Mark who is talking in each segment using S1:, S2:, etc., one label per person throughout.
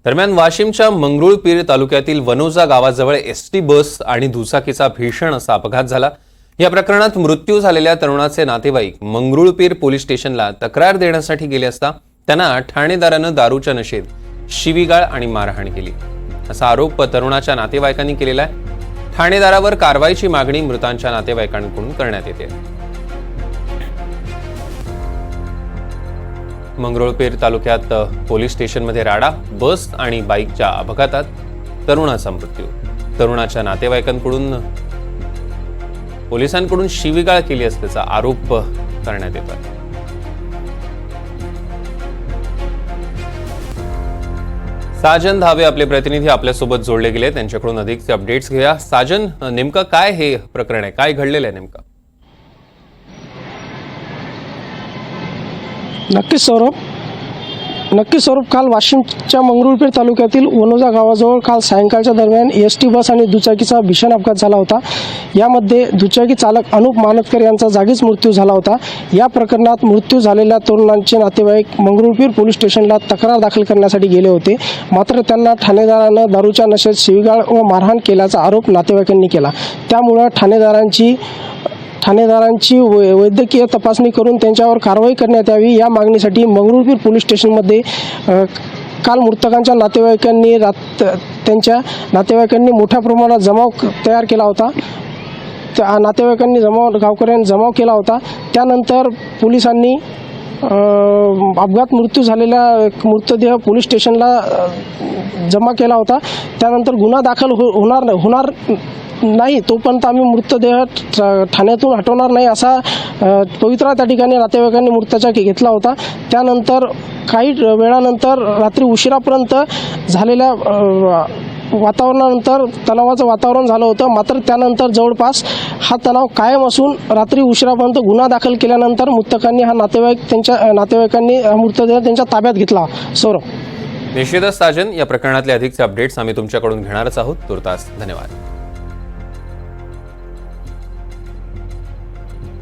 S1: दरम्यान वाशिमच्या मंगरुळपीर तालुक्यातील वनोजा गावाजवळ एसटी बस आणि दुचाकीचा भीषण असा अपघात झाला। या प्रकरणात मृत्यू झालेल्या तरुणाचे नातेवाईक मंगरुळपीर पोलीस स्टेशनला तक्रार देण्यासाठी गेले असता त्यांना ठाणेदारानं दारूच्या नशेत शिवीगाळ आणि मारहाण केली असा आरोप तरुणाच्या नातेवाईकांनी केलेला आहे। ठाणेदारावर कारवाईची मागणी मृतांच्या नातेवाईकांकडून करण्यात येते। मंगरुळपीर तालुक्यात पोलीस स्टेशनमध्ये राडा, बस आणि बाईकच्या अपघातात तरुणाचा मृत्यू। तरुणाच्या नातेवाईकांकडून पोलिसांकडून शिवीगाळ केली असल्याचा आरोप करण्यात येतो। साजन धावे आपले प्रतिनिधी आपल्यासोबत जोडले गेले, त्यांच्याकडून अधिकचे अपडेट्स घेऊया। साजन, नेमकं काय हे प्रकरण आहे, काय घडलेलं आहे नेमकं?
S2: नक्कीच सौरभ, काल वाशिमच्या मंगरुळपीर तालुक्यातील वनोजा गावाजवळ काल सायंकाळच्या दरम्यान एसटी बस आणि दुचाकीचा भीषण अपघात झाला होता। यामध्ये दुचाकी चालक अनुप मानतकर यांचा जागीच मृत्यू झाला होता। या प्रकरणात मृत्यू झालेल्या तरुणांचे नातेवाईक मंगरुळपीर पोलीस स्टेशनला तक्रार दाखल करण्यासाठी गेले होते, मात्र त्यांना ठाणेदारानं दारूच्या नशेत शिवीगाळ व मारहाण केल्याचा आरोप नातेवाईकांनी केला। त्यामुळे ठाणेदारांची वैद्यकीय तपासणी करून त्यांच्यावर कारवाई करण्यात यावी या मागणीसाठी मंगरुळपीर पोलीस स्टेशनमध्ये काल मृतकांच्या नातेवाईकांनी मोठ्या प्रमाणात जमाव तयार केला होता। गावकऱ्यांनी जमाव केला होता। त्यानंतर पोलिसांनी अपघात मृत्यू झालेला मृतदेह पोलीस स्टेशनला जमा केला होता। त्यानंतर गुन्हा दाखल होणार नाही तोपर्यंत आम्ही मृतदेह ठाण्यातून हटवणार नाही असा पवित्रा त्या ठिकाणी नातेवाईकांनी मृताचा घेतला होता। त्यानंतर काही वेळानंतर रात्री उशिरापर्यंत झालेल्या वातावरणानंतर तणावाचं वातावरण झालं होतं, मात्र त्यानंतर जवळपास हा तणाव कायम असून रात्री उशिरापर्यंत गुन्हा दाखल केल्यानंतर मृतकांनी नातेवाईकांनी मृतदेह त्यांच्या ताब्यात घेतला। सौरभ,
S1: निश्चितच साजन, या प्रकरणातले अधिकचे अपडेट्स आम्ही तुमच्याकडून घेणारच आहोत। तुर्तास धन्यवाद।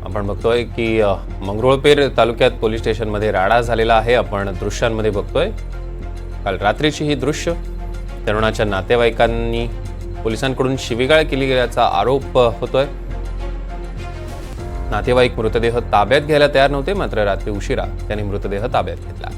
S1: आपण बघतोय की मंगरुळपीर तालुक्यात पोलीस स्टेशनमध्ये राडा झालेला आहे। आपण दृश्यांमध्ये बघतोय काल रात्रीची ही दृश्य। तरुणाच्या नातेवाईकांनी पोलिसांकडून शिवीगाळ केली गेल्याचा आरोप होतोय। नातेवाईक मृतदेह ताब्यात घ्यायला तयार नव्हते, मात्र रात्री उशिरा त्यांनी मृतदेह ताब्यात घेतला।